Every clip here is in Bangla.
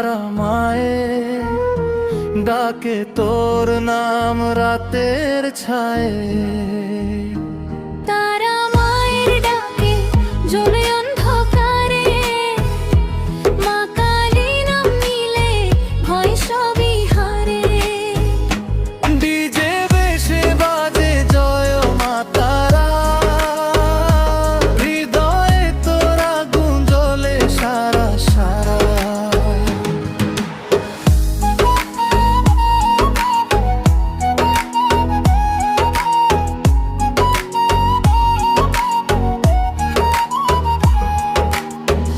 তারা মায়ে ডাকে তোর নাম রাতের ছায়ে। তারা মায়ের ডাকে জ্বলে অন্ধকারে, মা কালী নাম নিলে ভয় সবই হারে। ডিজে বেশে বাজে জয় মা তারা, হৃদয়ে তোরা গুঞ্জলে সারা সারা।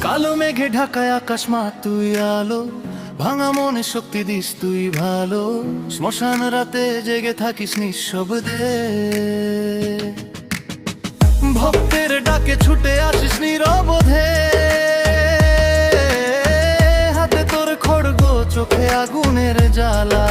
কালো মেঘে ঢাকায় আকাশ মা তুই আলো, ভাঙা মনে শক্তি দিস তুই ভালো। শ্মশান রাতে জেগে থাকিস নিঃশব্দে, ভক্তের ডাকে ছুটে আসিস নীরবধে। হাতে তোর খড়গ, চোখে আগুনের জ্বালা।